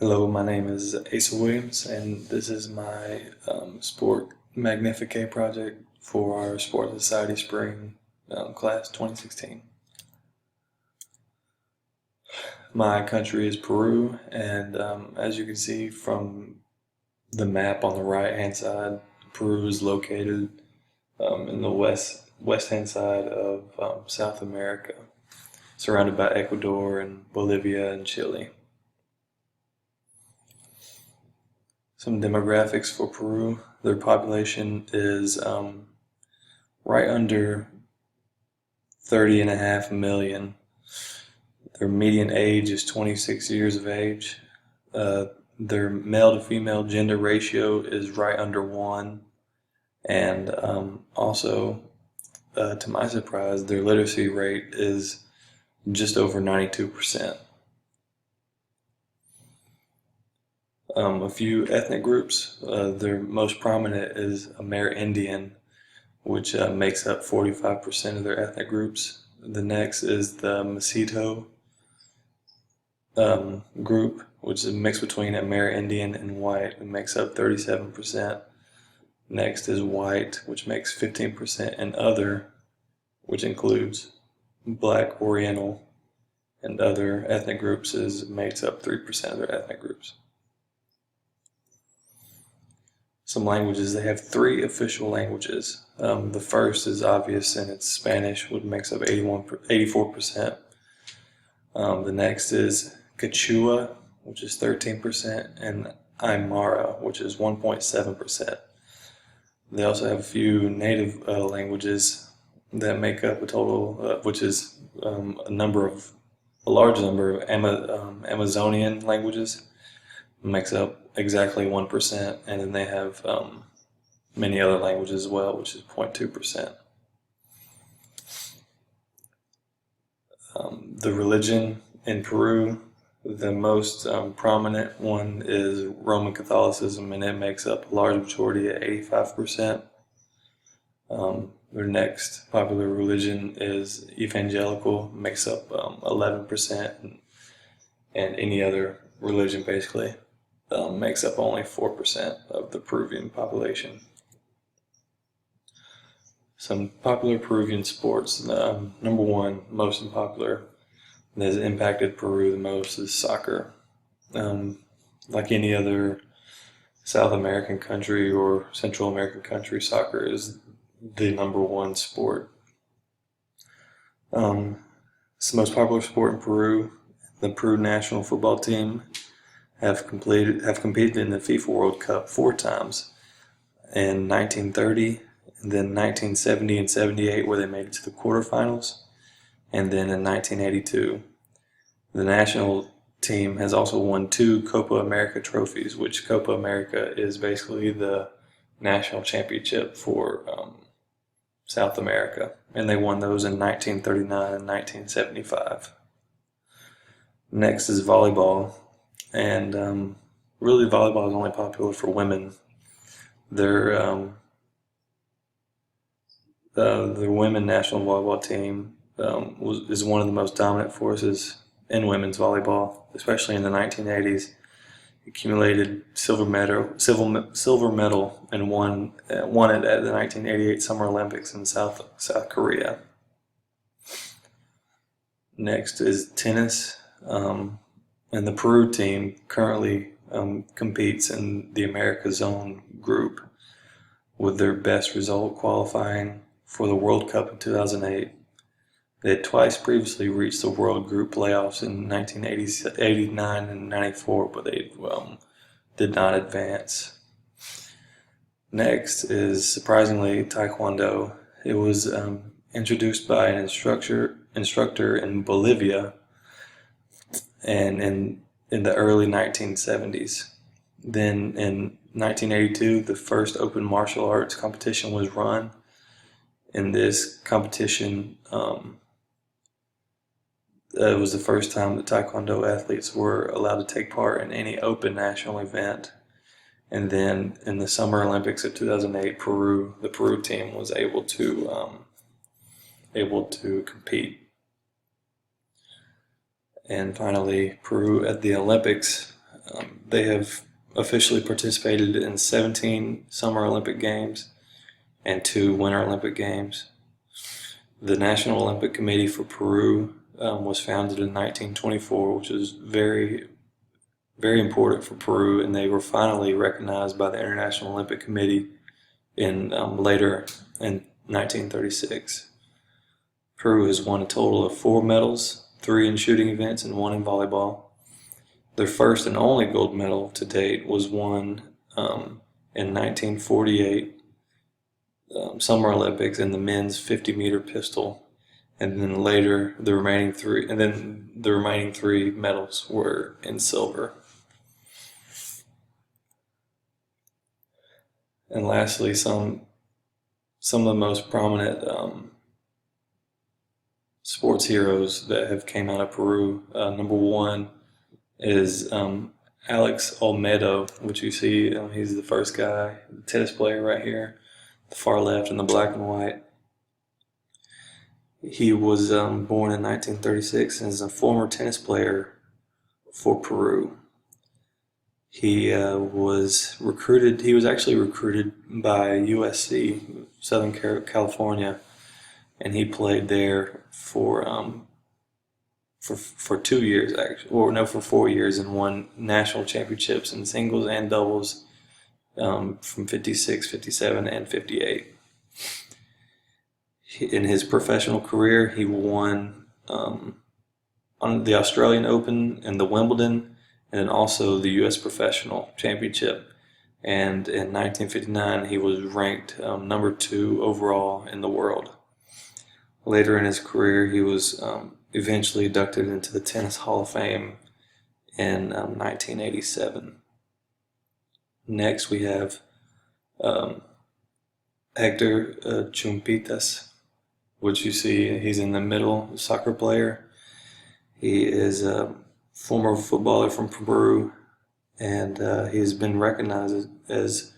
Hello, my name is Asa Williams, and this is my sport Magnifique project for our Sport Society Spring class 2016. My country is Peru, and as you can see from the map on the right-hand side, Peru is located in the west-hand side of South America, surrounded by Ecuador and Bolivia and Chile. Some demographics for Peru. Their population is right under 30.5 million. Their median age is 26 years of age. Their male to female gender ratio is right under 1. And also, to my surprise, their literacy rate is just over 92%. A few ethnic groups. Their most prominent is Amerindian, which makes up 45% of their ethnic groups. The next is the Mestizo group, which is a mix between Amerindian and white, and makes up 37%. Next is white, which makes 15%, and other, which includes black, oriental, and other ethnic groups, makes up 3% of their ethnic groups. Some languages. They have 3 official languages. The first is obvious, and it's Spanish, which makes up 84%. The next is Quechua, which is 13%, and Aymara, which is 1.7%. They also have a few native languages that make up a total, which is a large number of Amazonian languages. Makes up exactly 1%, and then they have many other languages as well, which is 0.2%. The religion in Peru, the most prominent one is Roman Catholicism, and it makes up a large majority at 85%. Their next popular religion is evangelical, makes up 11%, and any other religion basically makes up only 4% of the Peruvian population. Some popular Peruvian sports. Number one, most unpopular, that has impacted Peru the most, is soccer. Like any other South American country or Central American country, soccer is the number one sport. It's the most popular sport in Peru. The Peru national football team have competed in the FIFA World Cup 4 times, in 1930, and then 1970 and 78, where they made it to the quarterfinals, and then in 1982. The national team has also won 2 Copa America trophies, which Copa America is basically the national championship for South America, and they won those in 1939 and 1975. Next is volleyball. And really, volleyball is only popular for women. The women national volleyball team is one of the most dominant forces in women's volleyball, especially in the 1980s. Accumulated silver medal, and won it at the 1988 Summer Olympics in South Korea. Next is tennis. And the Peru team currently competes in the America Zone group, with their best result qualifying for the World Cup in 2008. They had twice previously reached the World Group playoffs in 1989 and 94, but they did not advance. Next is, surprisingly, Taekwondo. It was introduced by an instructor in Bolivia, and in the early 1970s. Then in 1982, the first open martial arts competition was run. In this competition, it was the first time that Taekwondo athletes were allowed to take part in any open national event. And then in the Summer Olympics of 2008, the Peru team was able to compete. And finally, Peru at the Olympics They have officially participated in 17 Summer Olympic Games and 2 Winter Olympic Games. The National Olympic Committee for Peru was founded in 1924, which is very, very important for Peru, and they were finally recognized by the International Olympic Committee later in 1936. Peru has won a total of 4 medals, 3 in shooting events and 1 in volleyball. Their first and only gold medal to date was won in 1948 Summer Olympics in the men's 50-meter pistol, and then later the remaining 3 medals were in silver. And lastly, some of the most prominent sports heroes that have came out of Peru. Number 1 is Alex Olmedo, which you see, he's the first guy, the tennis player right here, the far left in the black and white. He was born in 1936 and is a former tennis player for Peru. He was actually recruited by USC, Southern California, and he played there for 2 years, for 4 years, and won national championships in singles and doubles from 56, 57, and 58. In his professional career, he won on the Australian Open and the Wimbledon, and then also the U.S. Professional Championship. And in 1959, he was ranked number 2 overall in the world. Later in his career, he was eventually inducted into the Tennis Hall of Fame in 1987. Next, we have Hector Chumpitas, which you see he's in the middle, soccer player. He is a former footballer from Peru, and he has been recognized as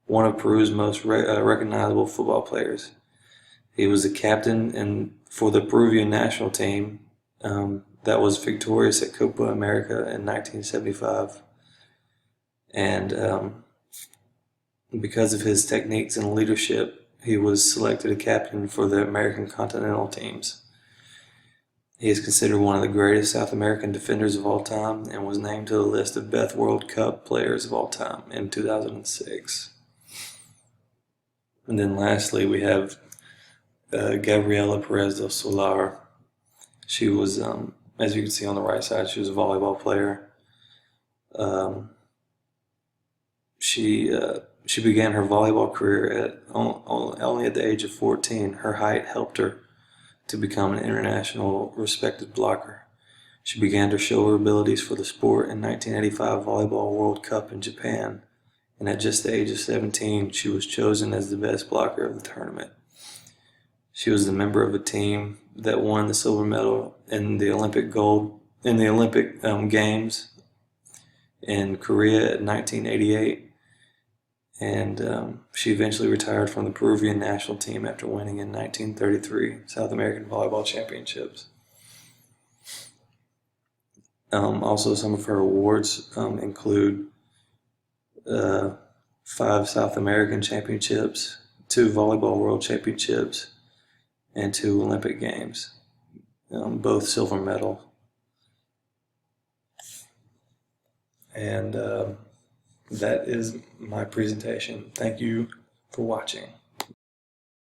one of Peru's most recognizable football players. He was the captain for the Peruvian national team that was victorious at Copa America in 1975. And because of his techniques and leadership, he was selected a captain for the American Continental teams. He is considered one of the greatest South American defenders of all time and was named to the list of Best World Cup players of all time in 2006. And then lastly, we have Gabriela Perez del Solar. She was, as you can see on the right side, she was a volleyball player. She began her volleyball career only at the age of 14. Her height helped her to become an international respected blocker. She began to show her abilities for the sport in 1985 Volleyball World Cup in Japan, and at just the age of 17, she was chosen as the best blocker of the tournament. She was a member of a team that won the silver medal in the Olympic Games in Korea in 1988. And she eventually retired from the Peruvian national team after winning in 1933 South American Volleyball Championships. Also, some of her awards include 5 South American Championships, 2 Volleyball World Championships, and 2 Olympic Games, both silver medal. And that is my presentation. Thank you for watching.